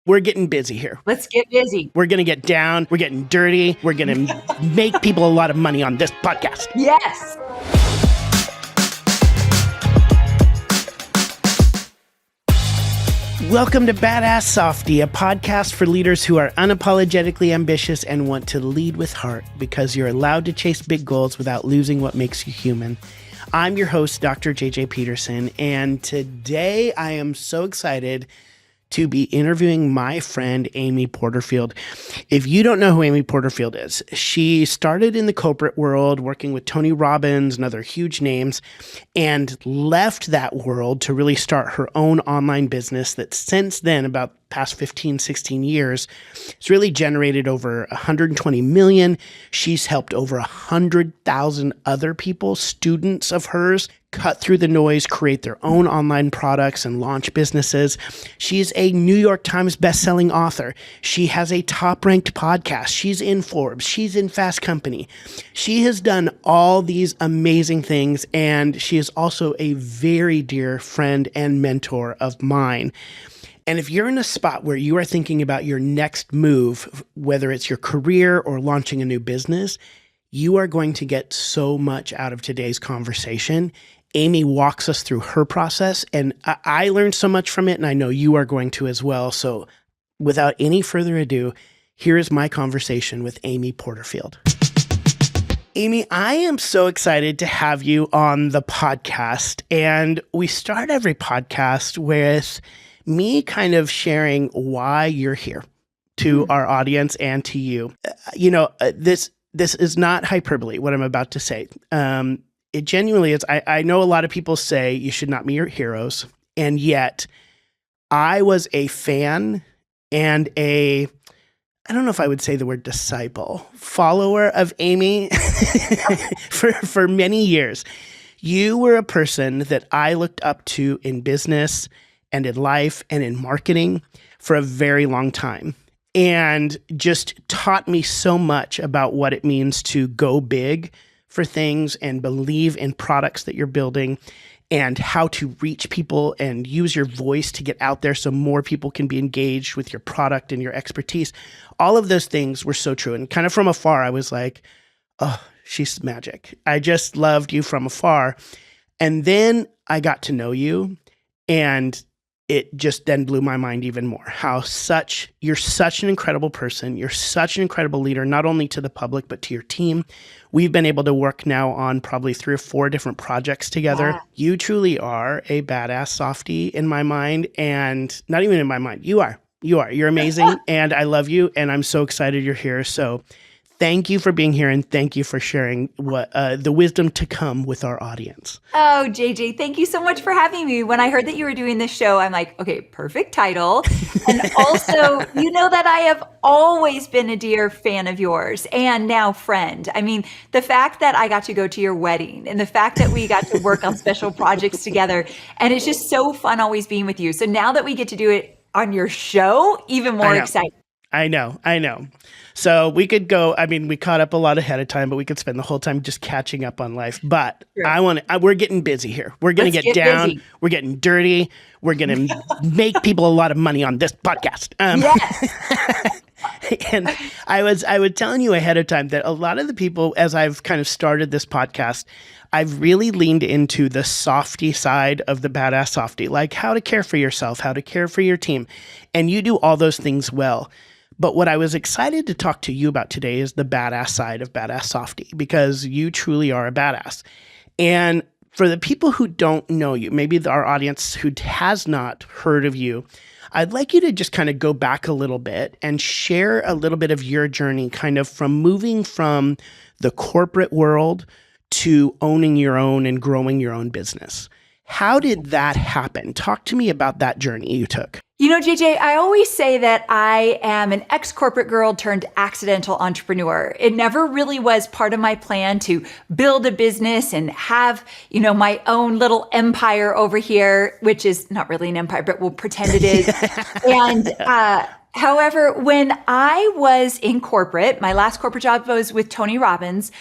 We're getting busy here. Let's get busy. We're going to get down. We're getting dirty. We're going to make people a lot of money on this podcast. Yes. Welcome to Badass Softie, a podcast for leaders who are unapologetically ambitious and want to lead with heart because you're allowed to chase big goals without losing what makes you human. I'm your host, Dr. JJ Peterson, and today I am so excited to be interviewing my friend, Amy Porterfield. If you don't know who Amy Porterfield is, she started in the corporate world working with Tony Robbins and other huge names and left that world to really start her own online business that since then, about past 15, 16 years, it's really generated over 120 million. She's helped over 100,000 other people, students of hers, cut through the noise, create their own online products and launch businesses. She's a New York Times bestselling author. She has a top-ranked podcast. She's in Forbes. She's in Fast Company. She has done all these amazing things, and she is also a very dear friend and mentor of mine. And if you're in a spot where you are thinking about your next move, whether it's your career or launching a new business, you are going to get so much out of today's conversation. Amy walks us through her process, and I learned so much from it, and I know you are going to as well. So without any further ado, here is my conversation with Amy Porterfield. Amy, I am so excited to have you on the podcast, and we start every podcast with me kind of sharing why you're here to our audience and to you. This is not hyperbole, what I'm about to say. It genuinely is. I know a lot of people say you should not meet your heroes. And yet I was a fan and I don't know if I would say the word disciple, follower of Amy for many years. You were a person that I looked up to in business and in life and in marketing for a very long time, and just taught me so much about what it means to go big for things and believe in products that you're building and how to reach people and use your voice to get out there so more people can be engaged with your product and your expertise. All of those things were so true. And kind of from afar, I was like, oh, she's magic. I just loved you from afar. And then I got to know you, and it just then blew my mind even more. You're such an incredible person. You're such an incredible leader, not only to the public, but to your team. We've been able to work now on probably 3 or 4 different projects together. Wow. You truly are a badass softie in my mind, and not even in my mind. You are. You're amazing, and I love you, and I'm so excited you're here. So thank you for being here, and thank you for sharing what the wisdom to come with our audience. Oh, JJ, thank you so much for having me. When I heard that you were doing this show, I'm like, okay, perfect title. And also, you know that I have always been a dear fan of yours and now friend. I mean, the fact that I got to go to your wedding and the fact that we got to work on special projects together, and it's just so fun always being with you. So now that we get to do it on your show, even more excited. I know. So we could go, we caught up a lot ahead of time, but we could spend the whole time just catching up on life. But sure. We're getting busy here. We're going to get down. Busy. We're getting dirty. We're going to make people a lot of money on this podcast. Yes. And I was telling you ahead of time that a lot of the people, as I've kind of started this podcast, I've really leaned into the softie side of the badass softie, like how to care for yourself, how to care for your team. And you do all those things well. But what I was excited to talk to you about today is the badass side of badass softie, because you truly are a badass. And for the people who don't know you, maybe our audience who has not heard of you, I'd like you to just kind of go back a little bit and share a little bit of your journey, kind of from moving from the corporate world to owning your own and growing your own business. How did that happen? Talk to me about that journey you took. You know, JJ, I always say that I am an ex-corporate girl turned accidental entrepreneur. It never really was part of my plan to build a business and have, my own little empire over here, which is not really an empire, but we'll pretend it is. And however, when I was in corporate, my last corporate job was with Tony Robbins.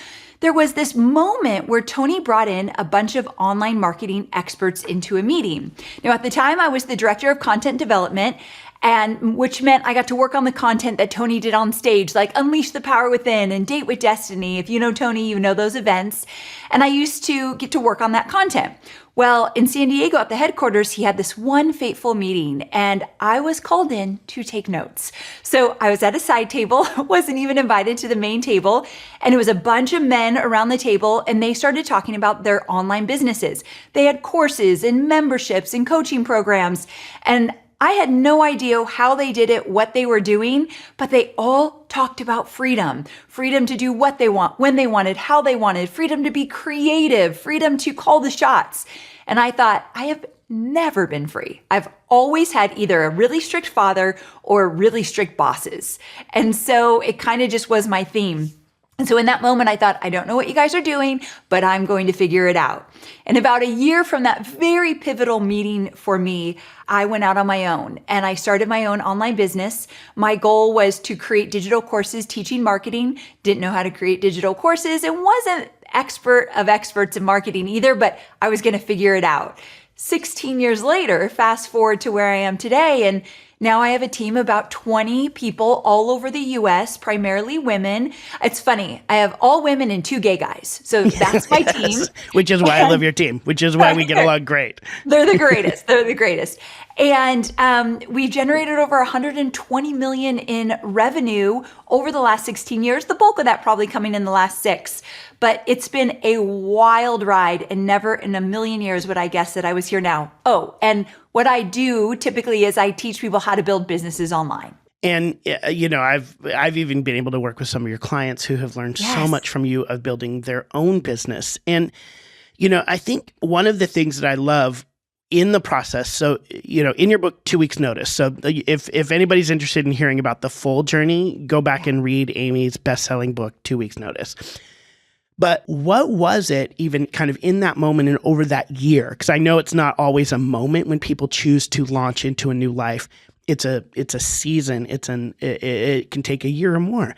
There was this moment where Tony brought in a bunch of online marketing experts into a meeting. Now, at the time, I was the director of content development, and which meant I got to work on the content that Tony did on stage, like Unleash the Power Within and Date with Destiny. If you know Tony, you know those events. And I used to get to work on that content. Well, in San Diego at the headquarters, he had this one fateful meeting and I was called in to take notes. So I was at a side table, wasn't even invited to the main table, and it was a bunch of men around the table and they started talking about their online businesses. They had courses and memberships and coaching programs, and I had no idea how they did it, what they were doing, but they all talked about freedom. Freedom to do what they want, when they wanted, how they wanted, freedom to be creative, freedom to call the shots. And I thought, I have never been free. I've always had either a really strict father or really strict bosses. And so it kind of just was my theme. And so in that moment, I thought, I don't know what you guys are doing, but I'm going to figure it out. And about a year from that very pivotal meeting for me, I went out on my own and I started my own online business. My goal was to create digital courses teaching marketing. Didn't know how to create digital courses and wasn't expert of experts in marketing either, but I was going to figure it out. 16 years later, fast forward to where I am today, and now I have a team of about 20 people all over the US, primarily women. It's funny, I have all women and 2 gay guys. So that's my team. Which is why I love your team, which is why we get along great. They're the greatest. They're the greatest. And we generated over 120 million in revenue over the last 16 years, the bulk of that probably coming in the last 6. But it's been a wild ride, and never in a million years would I guess that I was here now. Oh, and what I do typically is I teach people how to build businesses online. And I've even been able to work with some of your clients who have learned so much from you of building their own business. And I think one of the things that I love in the process, so in your book, 2 Weeks Notice. So if anybody's interested in hearing about the full journey, go back and read Amy's best-selling book, 2 Weeks Notice. But what was it even kind of in that moment and over that year? Because I know it's not always a moment when people choose to launch into a new life. It's a season. It can take a year or more.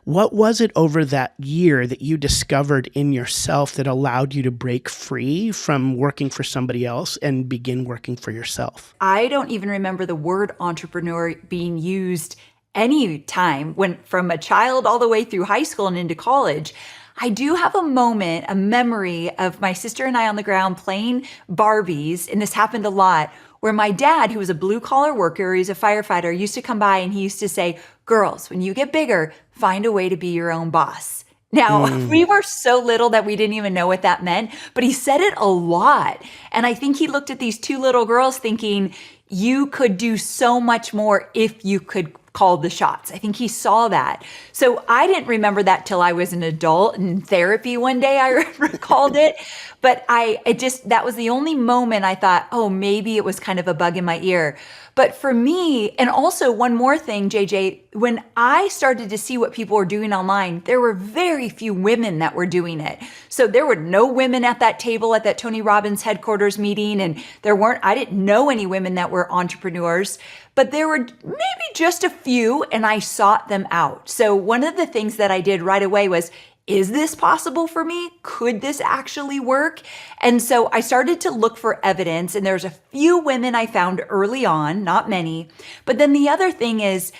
What was it over that year that you discovered in yourself that allowed you to break free from working for somebody else and begin working for yourself? I don't even remember the word entrepreneur being used any time from a child all the way through high school and into college. I do have a memory of my sister and I on the ground playing Barbies, and this happened a lot, where my dad, who was a blue-collar worker, he's a firefighter, used to come by and he used to say, girls, when you get bigger, find a way to be your own boss. Now, we were so little that we didn't even know what that meant, but he said it a lot. And I think he looked at these 2 little girls thinking, you could do so much more if you could call the shots. I think he saw that. So I didn't remember that till I was an adult in therapy one day, I recalled it. But that was the only moment I thought, oh, maybe it was kind of a bug in my ear. But for me, and also one more thing, JJ, when I started to see what people were doing online, there were very few women that were doing it. So there were no women at that table at that Tony Robbins headquarters meeting. And I didn't know any women that were entrepreneurs, but there were maybe just a few, and I sought them out. So one of the things that I did right away was, is this possible for me? Could this actually work? And so I started to look for evidence, and there's a few women I found early on, not many. But then the other thing is,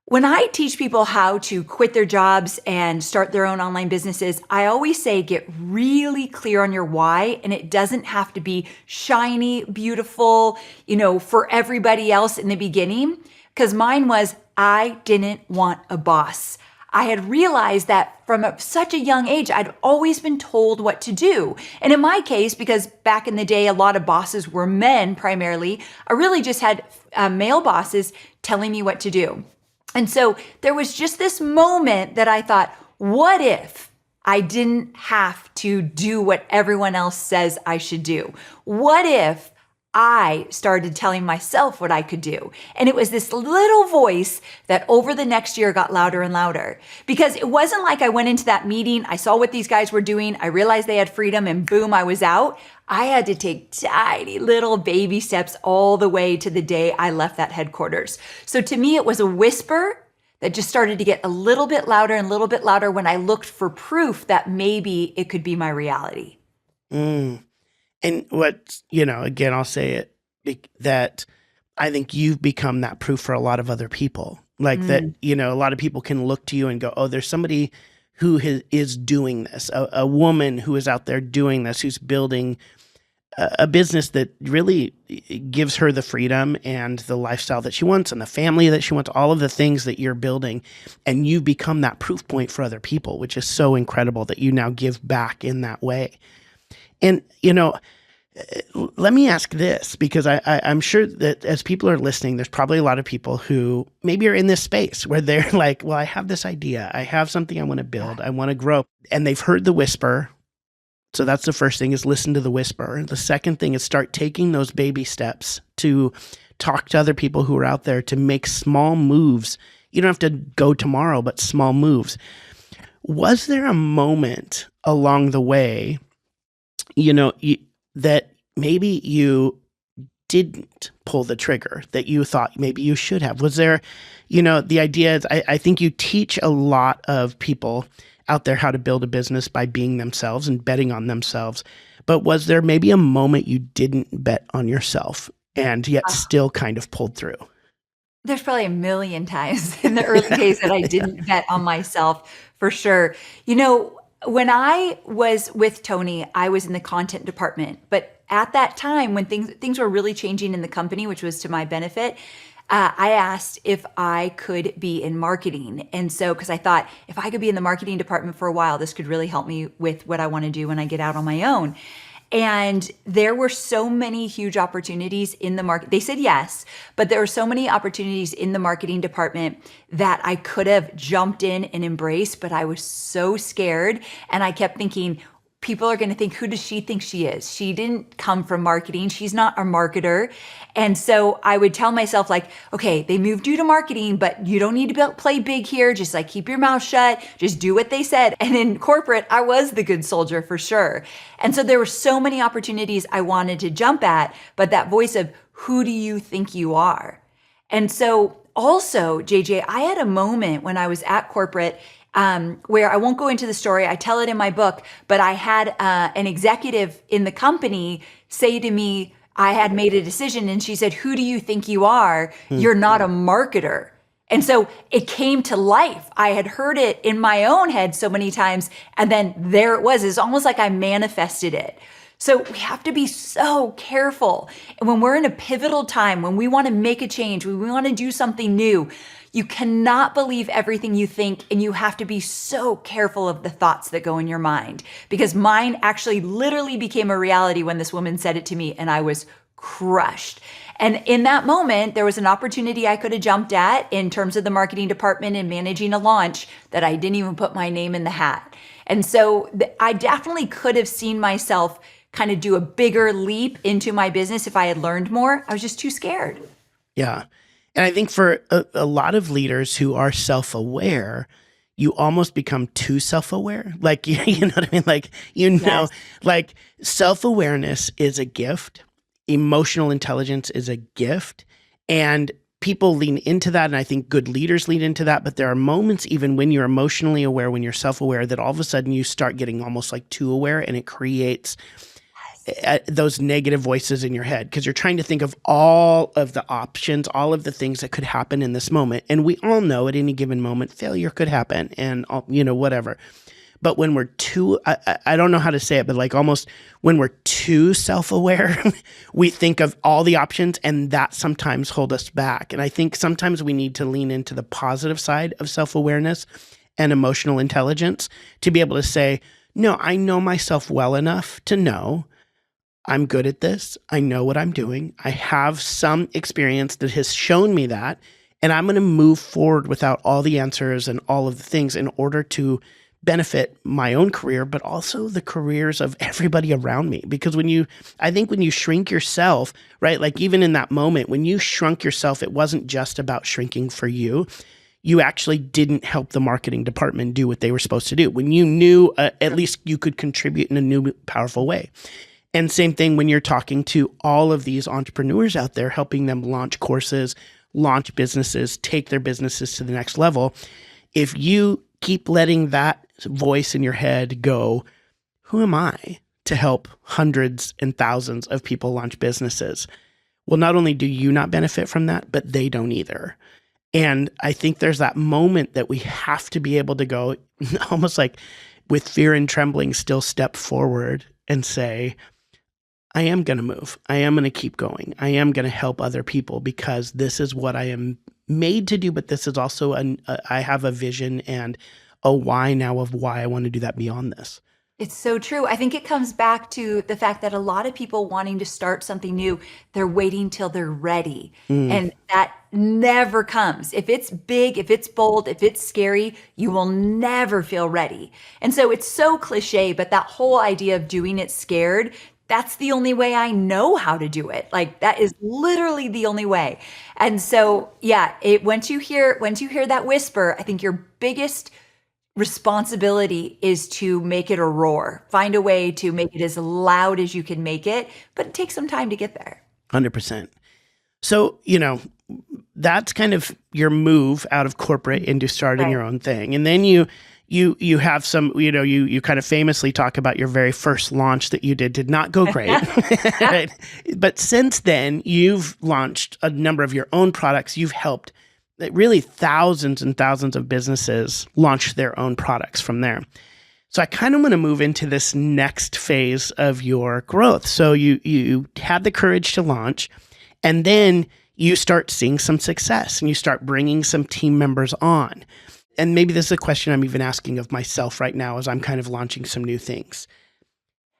when I teach people how to quit their jobs and start their own online businesses, I always say get really clear on your why, and it doesn't have to be shiny, beautiful, for everybody else in the beginning. Because mine was, I didn't want a boss. I had realized that from such a young age, I'd always been told what to do. And in my case, because back in the day, a lot of bosses were men primarily, I really just had male bosses telling me what to do. And so there was just this moment that I thought, what if I didn't have to do what everyone else says I should do? What if I started telling myself what I could do? And it was this little voice that over the next year got louder and louder, because it wasn't like I went into that meeting, I saw what these guys were doing, I realized they had freedom, and boom, I was out. I had to take tiny little baby steps all the way to the day I left that headquarters. So to me, it was a whisper that just started to get a little bit louder and a little bit louder when I looked for proof that maybe it could be my reality. And what, again, I'll say it, that I think you've become that proof for a lot of other people. Like that, a lot of people can look to you and go, oh, there's somebody who is doing this, a woman who is out there doing this, who's building a business that really gives her the freedom and the lifestyle that she wants and the family that she wants, all of the things that you're building. And you've become that proof point for other people, which is so incredible that you now give back in that way. And, let me ask this, because I'm sure that as people are listening, there's probably a lot of people who maybe are in this space where they're like, well, I have this idea. I have something I want to build. I want to grow. And they've heard the whisper. So that's the first thing, is listen to the whisper. The second thing is start taking those baby steps to talk to other people who are out there, to make small moves. You don't have to go tomorrow, but small moves. Was there a moment along the way, that maybe you didn't pull the trigger that you thought maybe you should have? Was there, the idea is, I think you teach a lot of people out there how to build a business by being themselves and betting on themselves. But was there maybe a moment you didn't bet on yourself and yet still kind of pulled through? There's probably a million times in the early days that I didn't bet on myself, for sure. When I was with Tony, I was in the content department. But at that time, when things were really changing in the company, which was to my benefit, I asked if I could be in marketing. And so, because I thought, if I could be in the marketing department for a while, this could really help me with what I want to do when I get out on my own. And there were so many huge opportunities in the market. They said yes, but there were so many opportunities in the marketing department that I could have jumped in and embraced, but I was so scared. And I kept thinking, people are going to think, who does she think she is? She didn't come from marketing. She's not a marketer. And so I would tell myself, like, okay, they moved you to marketing, but you don't need to play big here. Just like keep your mouth shut. Just do what they said. And in corporate, I was the good soldier for sure. And so there were so many opportunities I wanted to jump at, but that voice of, who do you think you are? And so also, JJ, I had a moment when I was at corporate where I won't go into the story. I tell it in my book, but I had an executive in the company say to me, I had made a decision, and she said, who do you think you are? You're not a marketer. And so it came to life. I had heard it in my own head so many times, and then there it was. It's almost like I manifested it. So we have to be so careful. And when we're in a pivotal time, when we want to make a change, when we want to do something new, you cannot believe everything you think, and you have to be so careful of the thoughts that go in your mind. Because mine actually literally became a reality when this woman said it to me, and I was crushed. And in that moment, there was an opportunity I could have jumped at in terms of the marketing department and managing a launch that I didn't even put my name in the hat. And so I definitely could have seen myself kind of do a bigger leap into my business if I had learned more. I was just too scared. Yeah. And I think for a lot of leaders who are self-aware, you almost become too self-aware. Like, you know what I mean? Like, Yes. like self-awareness is a gift. Emotional intelligence is a gift. And people lean into that. And I think good leaders lean into that. But there are moments, even when you're emotionally aware, when you're self-aware, that all of a sudden you start getting almost like too aware, and it creates those negative voices in your head, because you're trying to think of all of the options, all of the things that could happen in this moment. And we all know at any given moment, failure could happen and, whatever. But when we're too, I don't know how to say it, but like almost when we're too self-aware, we think of all the options, and that sometimes hold us back. And I think sometimes we need to lean into the positive side of self-awareness and emotional intelligence to be able to say, no, I know myself well enough to know I'm good at this. I know what I'm doing. I have some experience that has shown me that, and I'm going to move forward without all the answers and all of the things in order to benefit my own career, but also the careers of everybody around me. Because I think when you shrink yourself, right? Like even in that moment, when you shrunk yourself, it wasn't just about shrinking for you. You actually didn't help the marketing department do what they were supposed to do. When you knew at least you could contribute in a new, powerful way. And same thing when you're talking to all of these entrepreneurs out there, helping them launch courses, launch businesses, take their businesses to the next level. If you keep letting that voice in your head go, who am I to help hundreds and thousands of people launch businesses? well, not only do you not benefit from that, but they don't either. And I think there's that moment that we have to be able to go almost like with fear and trembling, still step forward and say, I am going to move. I am going to keep going. I am going to help other people because this is what I am made to do. But this is also, I have a vision and a why now of why I want to do that beyond this. It's so true. I think it comes back to the fact that a lot of people wanting to start something new, they're waiting till they're ready. And that never comes. If it's big, if it's bold, if it's scary, you will never feel ready. And so it's so cliche, but that whole idea of doing it scared, that's the only way I know how to do it. Like that is literally the only way. And so, yeah, once you hear that whisper, I think your biggest responsibility is to make it a roar. Find a way to make it as loud as you can make it, but it takes some time to get there. 100%. So, that's kind of your move out of corporate into starting your own thing. And then you have some, you kind of famously talk about your very first launch that you did not go great. Right? But since then, you've launched a number of your own products. You've helped really thousands and thousands of businesses launch their own products from there. So I kind of want to move into this next phase of your growth. So you had the courage to launch, and then you start seeing some success and you start bringing some team members on. And maybe this is a question I'm even asking of myself right now as I'm kind of launching some new things.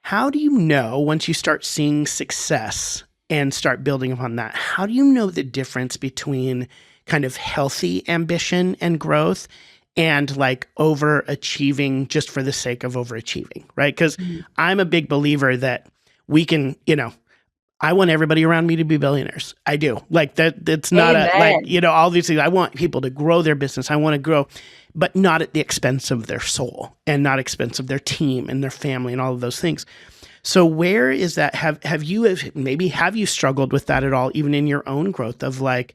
How do you know once you start seeing success and start building upon that, how do you know the difference between kind of healthy ambition and growth and like overachieving just for the sake of overachieving, right? Because I'm a big believer that we can, I want everybody around me to be billionaires. I do. Like that. That's not all these things. I want people to grow their business. I want to grow, but not at the expense of their soul and not expense of their team and their family and all of those things. So where is that? Have you struggled with that at all, even in your own growth of like,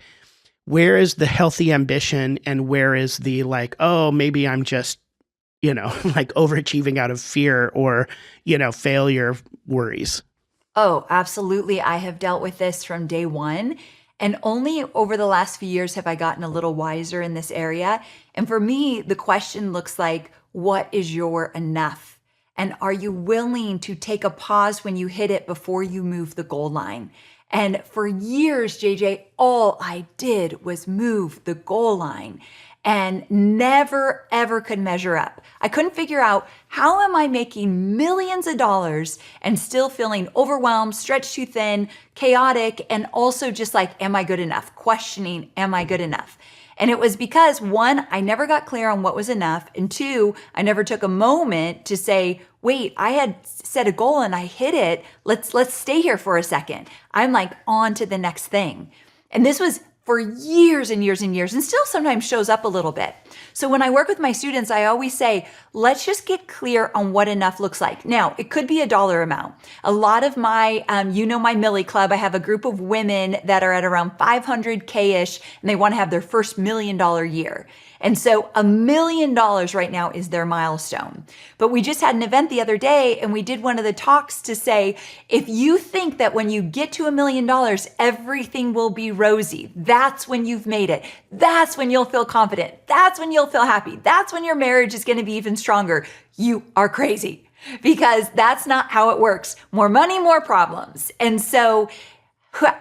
where is the healthy ambition and where is the like, oh, maybe I'm just, like overachieving out of fear or, failure worries? Oh, absolutely. I have dealt with this from day one. And only over the last few years have I gotten a little wiser in this area. And for me, the question looks like, what is your enough? And are you willing to take a pause when you hit it before you move the goal line? And for years, JJ, all I did was move the goal line and never, ever could measure up. I couldn't figure out, how am I making millions of dollars and still feeling overwhelmed, stretched too thin, chaotic, and also just like, am I good enough? Questioning, am I good enough? And it was because, one, I never got clear on what was enough. And two, I never took a moment to say, wait, I had set a goal and I hit it. Let's stay here for a second. I'm like on to the next thing. And this was for years and years and years, and still sometimes shows up a little bit. So when I work with my students, I always say, let's just get clear on what enough looks like. Now, it could be a dollar amount. A lot of my, my Millie Club, I have a group of women that are at around 500K-ish, and they want to have their first $1 million year. And so $1 million right now is their milestone. But we just had an event the other day and we did one of the talks to say, if you think that when you get to $1 million, everything will be rosy, that's when you've made it. That's when you'll feel confident. That's when you'll feel happy. That's when your marriage is going to be even stronger. You are crazy, because that's not how it works. More money, more problems. And so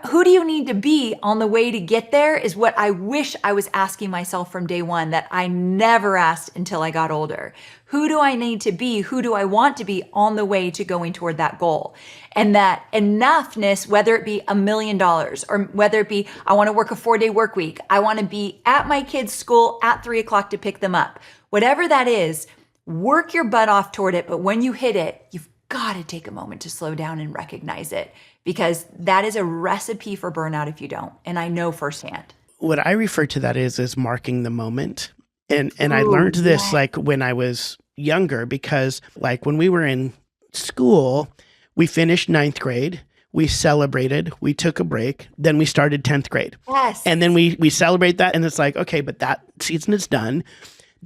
who do you need to be on the way to get there is what I wish I was asking myself from day one that I never asked until I got older. Who do I need to be? Who do I want to be on the way to going toward that goal? And that enoughness, whether it be $1 million or whether it be, I want to work a 4-day work week. I want to be at my kids' school at 3 o'clock to pick them up. Whatever that is, work your butt off toward it. But when you hit it, you've got to take a moment to slow down and recognize it, because that is a recipe for burnout if you don't. And I know firsthand. What I refer to that is marking the moment. And I learned this like when I was younger, because like when we were in school, we finished 9th grade, we celebrated, we took a break, then we started 10th grade. Yes. And then we celebrate that, and it's like, okay, but that season is done.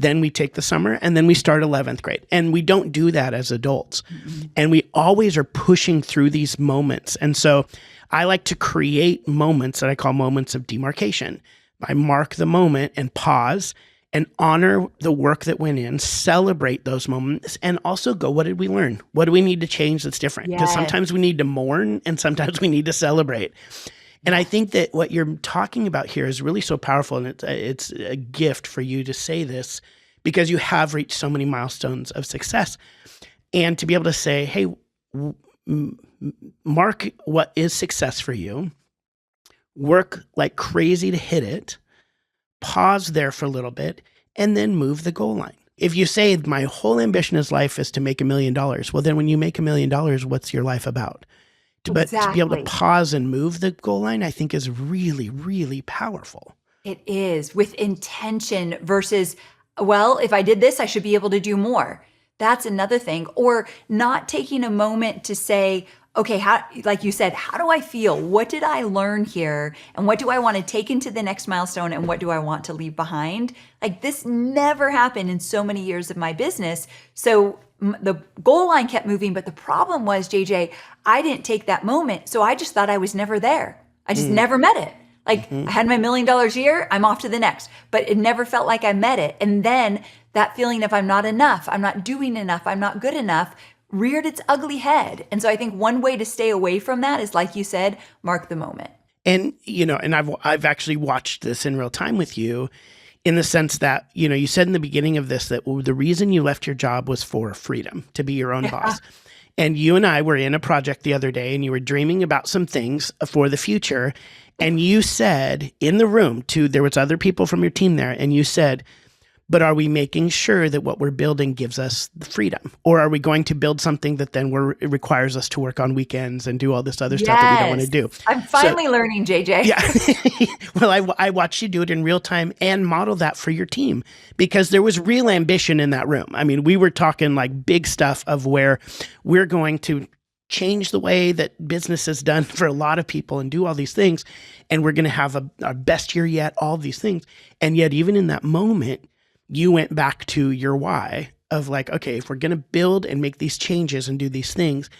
then we take the summer, and then we start 11th grade. And we don't do that as adults. And we always are pushing through these moments. And so I like to create moments that I call moments of demarcation. I mark the moment and pause and honor the work that went in, celebrate those moments, and also go, what did we learn? What do we need to change that's different? Because sometimes we need to mourn and sometimes we need to celebrate. And I think that what you're talking about here is really so powerful, and it's a gift for you to say this because you have reached so many milestones of success. And to be able to say, hey, mark what is success for you, work like crazy to hit it, pause there for a little bit, and then move the goal line. If you say my whole ambition in life is to make $1 million, well, then when you make $1 million, what's your life about? But to be able to pause and move the goal line, I think is really, really powerful. It is, with intention versus, well, if I did this, I should be able to do more. That's another thing. Or not taking a moment to say, okay, how, like you said, how do I feel? What did I learn here? And what do I want to take into the next milestone? And what do I want to leave behind? Like, this never happened in so many years of my business. So the goal line kept moving. But the problem was, JJ, I didn't take that moment. So I just thought I was never there. I just never met it. Like, I had my $1 million year, I'm off to the next. But it never felt like I met it. And then that feeling of I'm not enough, I'm not doing enough, I'm not good enough, reared its ugly head. And so I think one way to stay away from that is, like you said, mark the moment. And, and I've actually watched this in real time with you, in the sense that, you said in the beginning of this that the reason you left your job was for freedom, to be your own boss. And you and I were in a project the other day, and you were dreaming about some things for the future. And you said in the room there was other people from your team there, and you said, but are we making sure that what we're building gives us the freedom? Or are we going to build something that then it requires us to work on weekends and do all this other stuff that we don't want to do? I'm finally learning, JJ. Yeah. Well, I watched you do it in real time and model that for your team, because there was real ambition in that room. I mean, we were talking like big stuff of where we're going to change the way that business is done for a lot of people and do all these things. And we're going to have our best year yet, all these things. And yet, even in that moment, you went back to your why of like, okay, if we're going to build and make these changes and do these things,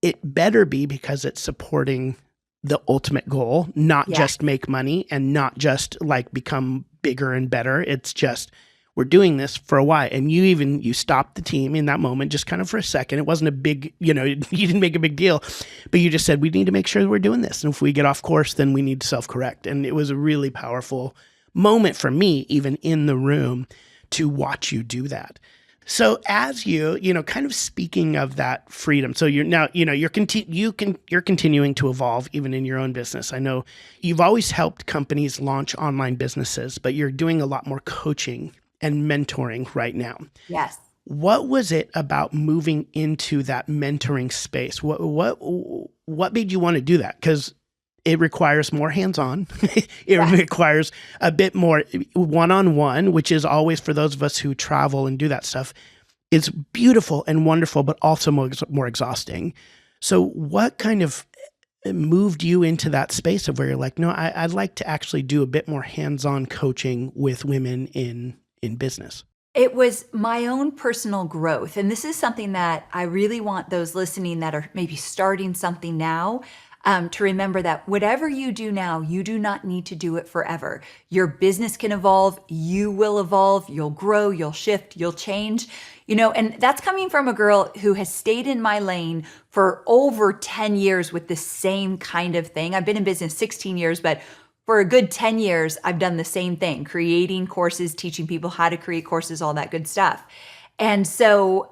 it better be because it's supporting the ultimate goal, not just make money and not just like become bigger and better. It's just, we're doing this for a why. And you stopped the team in that moment, just kind of for a second. It wasn't a big, you didn't make a big deal, but you just said, we need to make sure that we're doing this. And if we get off course, then we need to self-correct. And it was a really powerful moment for me, even in the room, to watch you do that. So as you kind of speaking of that freedom, so you're now, you're continuing to evolve even in your own business. I know you've always helped companies launch online businesses, but you're doing a lot more coaching and mentoring right now. Yes. What was it about moving into that mentoring space? What made you want to do that? Because it requires more hands-on. It requires a bit more one-on-one, which is always, for those of us who travel and do that stuff, it's beautiful and wonderful, but also more exhausting. So what kind of moved you into that space of where you're like, no, I'd like to actually do a bit more hands-on coaching with women in business? It was my own personal growth. And this is something that I really want those listening that are maybe starting something now, to remember that whatever you do now, you do not need to do it forever. Your business can evolve. You will evolve. You'll grow. You'll shift. You'll change. And that's coming from a girl who has stayed in my lane for over 10 years with the same kind of thing. I've been in business 16 years, but for a good 10 years, I've done the same thing, creating courses, teaching people how to create courses, all that good stuff. And so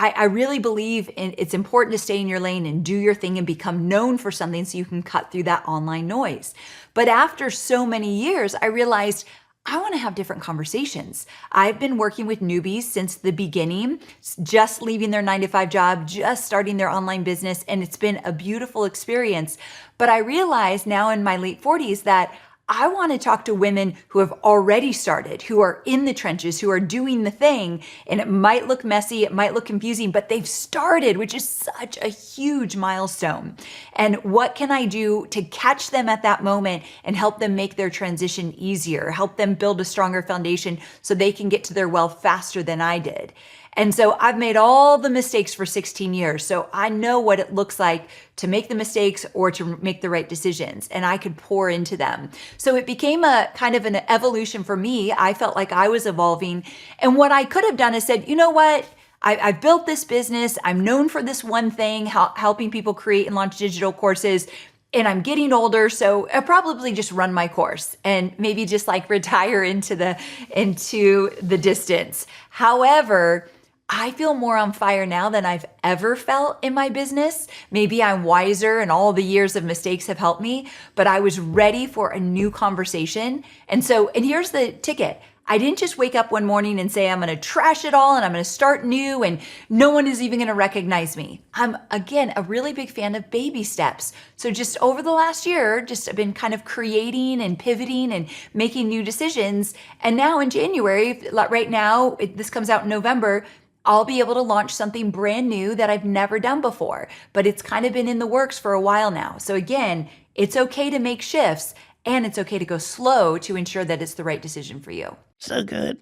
I really believe it's important to stay in your lane and do your thing and become known for something so you can cut through that online noise. But after so many years, I realized I want to have different conversations. I've been working with newbies since the beginning, just leaving their 9-to-5 job, just starting their online business, and it's been a beautiful experience. But I realize now in my late 40s that I want to talk to women who have already started, who are in the trenches, who are doing the thing. And it might look messy, it might look confusing, but they've started, which is such a huge milestone. And what can I do to catch them at that moment and help them make their transition easier, help them build a stronger foundation so they can get to their wealth faster than I did? And so I've made all the mistakes for 16 years. So I know what it looks like to make the mistakes or to make the right decisions, and I could pour into them. So it became a kind of an evolution for me. I felt like I was evolving. And what I could have done is said, you know what? I've built this business. I'm known for this one thing, helping people create and launch digital courses. And I'm getting older, so I'll probably just run my course and maybe just like retire into the distance. However, I feel more on fire now than I've ever felt in my business. Maybe I'm wiser and all the years of mistakes have helped me, but I was ready for a new conversation. And here's the ticket. I didn't just wake up one morning and say, I'm going to trash it all and I'm going to start new and no one is even going to recognize me. I'm, again, a really big fan of baby steps. So just over the last year, I've been kind of creating and pivoting and making new decisions. And now in January, right now, this comes out in November, I'll be able to launch something brand new that I've never done before, but it's kind of been in the works for a while now. So again, it's okay to make shifts and it's okay to go slow to ensure that it's the right decision for you. So good.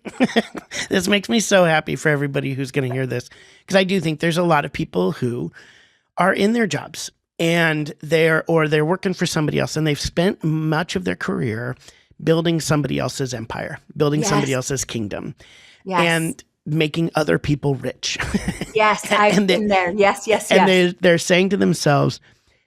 This makes me so happy for everybody who's going to hear this, because I do think there's a lot of people who are in their jobs and they're working for somebody else and they've spent much of their career building somebody else's empire, building somebody else's kingdom. Yes. And making other people rich. Yes, I've been there. Yes. And they're saying to themselves,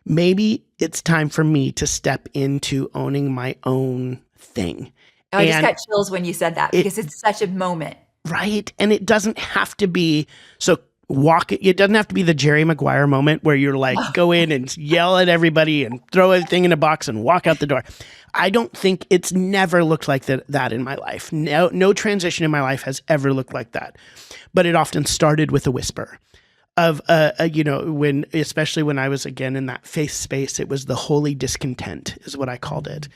maybe it's time for me to step into owning my own thing. Oh, I just got chills when you said that because it's such a moment. Right. And it doesn't have to be it doesn't have to be the Jerry Maguire moment where you're like, go in and yell at everybody and throw everything in a box and walk out the door. I don't think it's never looked like that in my life. No transition in my life has ever looked like that. But it often started with a whisper of, especially when I was again in that faith space, it was the holy discontent is what I called it.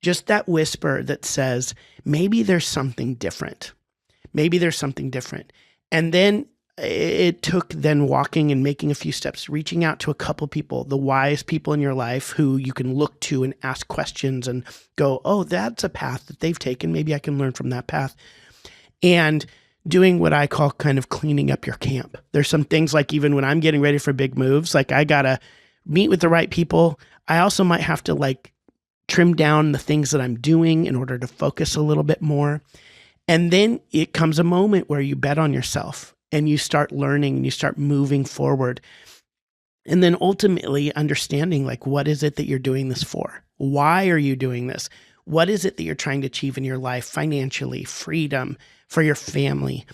Just that whisper that says, maybe there's something different. Maybe there's something different. And then it took then walking and making a few steps, reaching out to a couple people, the wise people in your life who you can look to and ask questions and go, oh, that's a path that they've taken. Maybe I can learn from that path. And doing what I call kind of cleaning up your camp. There's some things like even when I'm getting ready for big moves, like I got to meet with the right people. I also might have to like trim down the things that I'm doing in order to focus a little bit more. And then it comes a moment where you bet on yourself. And you start learning and you start moving forward. And then ultimately understanding like, what is it that you're doing this for? Why are you doing this? What is it that you're trying to achieve in your life financially, freedom, for your family?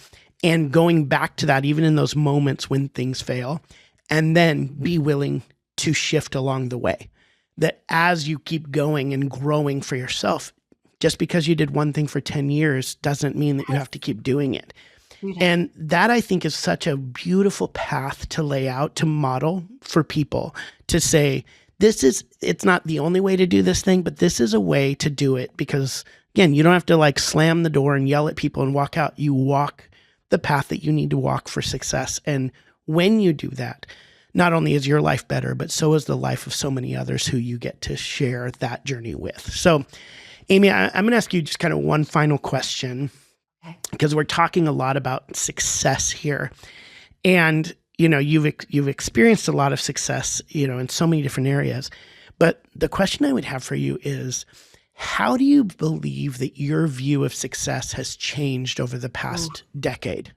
And going back to that, even in those moments when things fail, and then be willing to shift along the way. That as you keep going and growing for yourself, just because you did one thing for 10 years doesn't mean that you have to keep doing it. And that I think is such a beautiful path to lay out, to model for people, to say, it's not the only way to do this thing, but this is a way to do it. Because again, you don't have to like slam the door and yell at people and walk out. You walk the path that you need to walk for success. And when you do that, not only is your life better, but so is the life of so many others who you get to share that journey with. So Amy, I'm going to ask you just kind of one final question. Because we're talking a lot about success here. And, you've experienced a lot of success, in so many different areas. But the question I would have for you is, how do you believe that your view of success has changed over the past decade?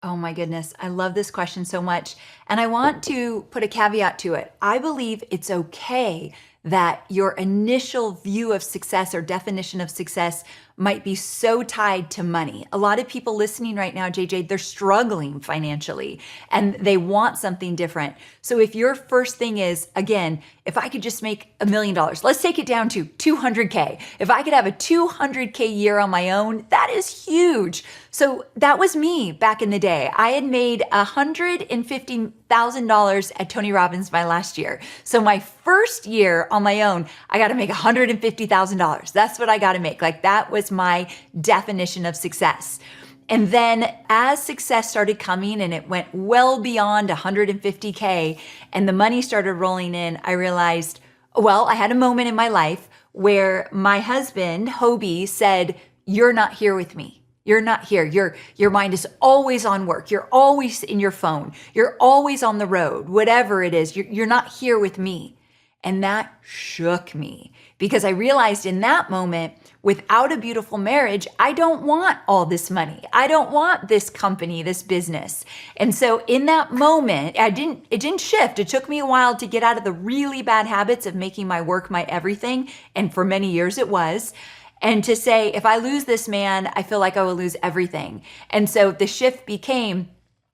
Oh my goodness. I love this question so much. And I want to put a caveat to it. I believe it's okay that your initial view of success or definition of success might be so tied to money. A lot of people listening right now, JJ, they're struggling financially and they want something different. So if your first thing is, again, if I could just make $1 million, let's take it down to 200K. If I could have a 200K year on my own, that is huge. So that was me back in the day. I had made $150,000 at Tony Robbins my last year. So my first year on my own, I got to make $150,000. That's what I got to make. Like that was my definition of success. And then as success started coming and it went well beyond 150K and the money started rolling in, I realized, well, I had a moment in my life where my husband, Hobie, said, "You're not here with me. You're not here. Your mind is always on work. You're always in your phone. You're always on the road, whatever it is. You're not here with me." And that shook me because I realized in that moment, without a beautiful marriage, I don't want all this money. I don't want this company, this business. And so in that moment, it didn't shift. It took me a while to get out of the really bad habits of making my work my everything. And for many years it was. And to say, if I lose this man, I feel like I will lose everything. And so the shift became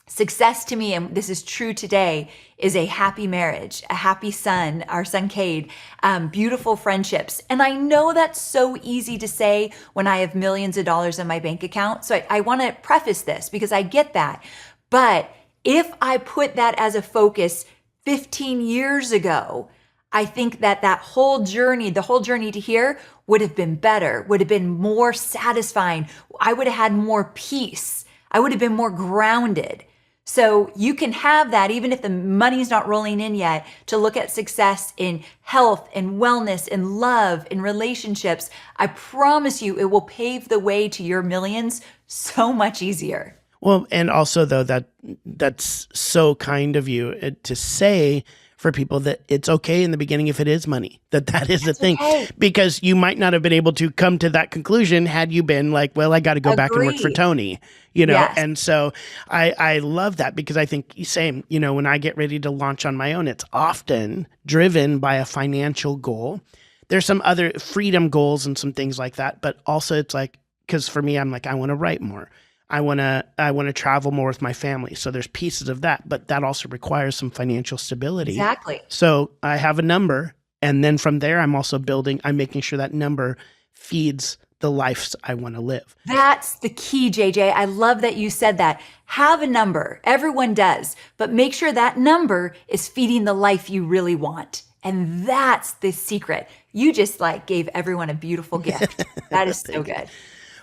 success to me, and this is true today, is a happy marriage, a happy son, our son Cade, beautiful friendships. And I know that's so easy to say when I have millions of dollars in my bank account. So I want to preface this because I get that. But if I put that as a focus 15 years ago, I think that whole journey, the whole journey to here would have been better, would have been more satisfying. I would have had more peace. I would have been more grounded. So you can have that even if the money's not rolling in yet, to look at success in health and wellness and love and relationships. I promise you it will pave the way to your millions so much easier. Well, and also though that's so kind of you to say for people that it's okay in the beginning if it is money, that is a thing, because you might not have been able to come to that conclusion had you been like, well, I got to go back and work for Tony, Yes. And so I love that because I think same, when I get ready to launch on my own, it's often driven by a financial goal. There's some other freedom goals and some things like that, but also it's like, because for me, I'm like, I want to write more. I want to travel more with my family. So there's pieces of that, but that also requires some financial stability. Exactly. So I have a number, and then from there, I'm making sure that number feeds the life I want to live. That's the key, JJ. I love that you said that. Have a number. Everyone does, but make sure that number is feeding the life you really want. And that's the secret. You just gave everyone a beautiful gift. That is so good.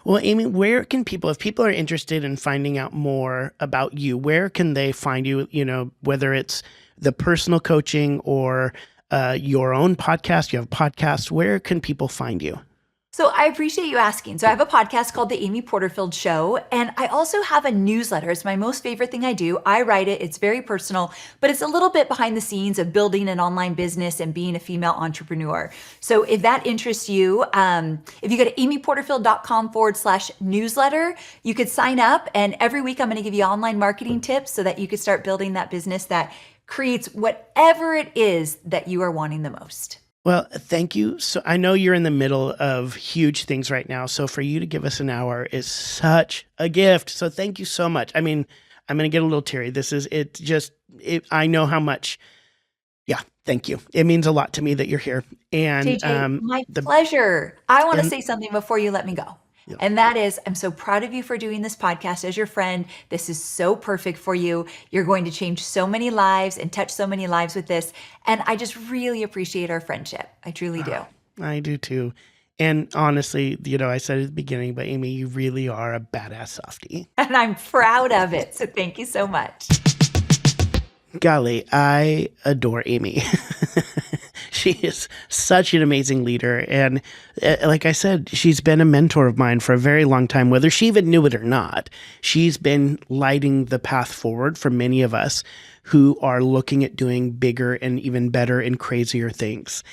Well, Amy, where can people, if people are interested in finding out more about you, where can they find you, whether it's the personal coaching or your own podcast, you have a podcast, where can people find you? So I appreciate you asking. So I have a podcast called The Amy Porterfield Show, and I also have a newsletter. It's my most favorite thing I do. I write it. It's very personal, but it's a little bit behind the scenes of building an online business and being a female entrepreneur. So if that interests you, if you go to amyporterfield.com/newsletter, you could sign up. And every week I'm going to give you online marketing tips so that you could start building that business that creates whatever it is that you are wanting the most. Well, thank you. So I know you're in the middle of huge things right now. So for you to give us an hour is such a gift. So thank you so much. I mean, I'm going to get a little teary. I know how much. Yeah. Thank you. It means a lot to me that you're here. And JJ, my pleasure. I want to say something before you let me go. Yeah. And that is, I'm so proud of you for doing this podcast as your friend. This is so perfect for you. You're going to change so many lives and touch so many lives with this. And I just really appreciate our friendship. I truly do. I do too. And honestly, I said at the beginning, but Amy, you really are a badass softie. And I'm proud of it. So thank you so much. Golly, I adore Amy. She is such an amazing leader. And like I said, she's been a mentor of mine for a very long time, whether she even knew it or not. She's been lighting the path forward for many of us who are looking at doing bigger and even better and crazier things.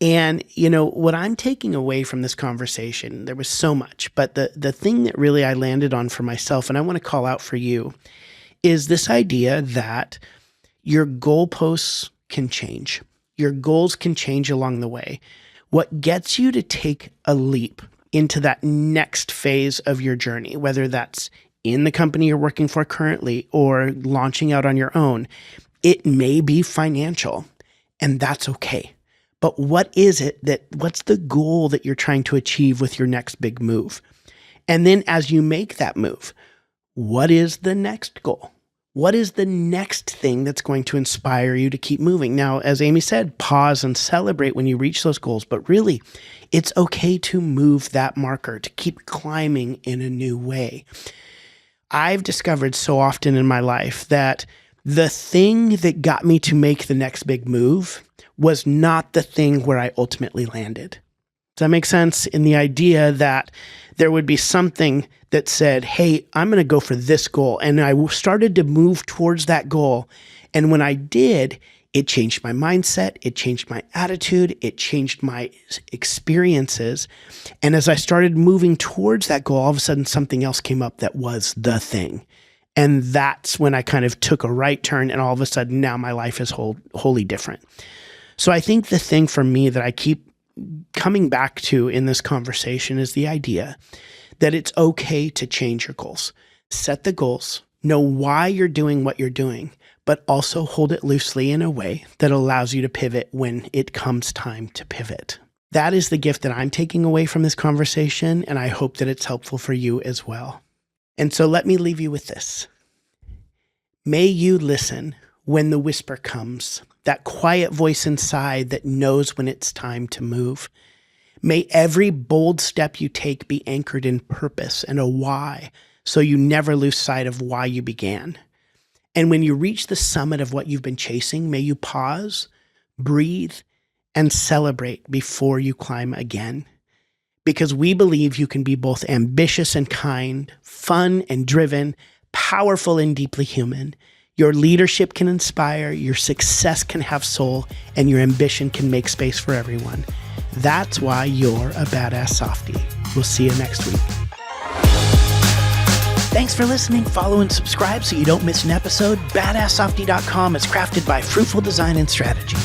And, what I'm taking away from this conversation, there was so much, but the thing that really I landed on for myself, and I want to call out for you, is this idea that your goalposts can change. Your goals can change along the way. What gets you to take a leap into that next phase of your journey, whether that's in the company you're working for currently or launching out on your own. It may be financial, and that's okay. But what's the goal that you're trying to achieve with your next big move? And then as you make that move, what is the next goal? What is the next thing that's going to inspire you to keep moving? Now, as Amy said, pause and celebrate when you reach those goals, but really, it's okay to move that marker, to keep climbing in a new way. I've discovered so often in my life that the thing that got me to make the next big move was not the thing where I ultimately landed. Does that make sense? In the idea that there would be something that said, hey, I'm going to go for this goal. And I started to move towards that goal. And when I did, it changed my mindset. It changed my attitude. It changed my experiences. And as I started moving towards that goal, all of a sudden something else came up that was the thing. And that's when I kind of took a right turn. And all of a sudden now my life is wholly different. So I think the thing for me that I keep coming back to in this conversation is the idea that it's okay to change your goals. Set the goals, know why you're doing what you're doing, but also hold it loosely in a way that allows you to pivot when it comes time to pivot. That is the gift that I'm taking away from this conversation, and I hope that it's helpful for you as well. And so let me leave you with this. May you listen when the whisper comes, that quiet voice inside that knows when it's time to move. May every bold step you take be anchored in purpose and a why, so you never lose sight of why you began. And when you reach the summit of what you've been chasing, may you pause, breathe, and celebrate before you climb again. Because we believe you can be both ambitious and kind, fun and driven, powerful and deeply human. Your leadership can inspire, your success can have soul, and your ambition can make space for everyone. That's why you're a badass softie. We'll see you next week. Thanks for listening. Follow and subscribe so you don't miss an episode. BadassSoftie.com is crafted by Fruitful Design and Strategy.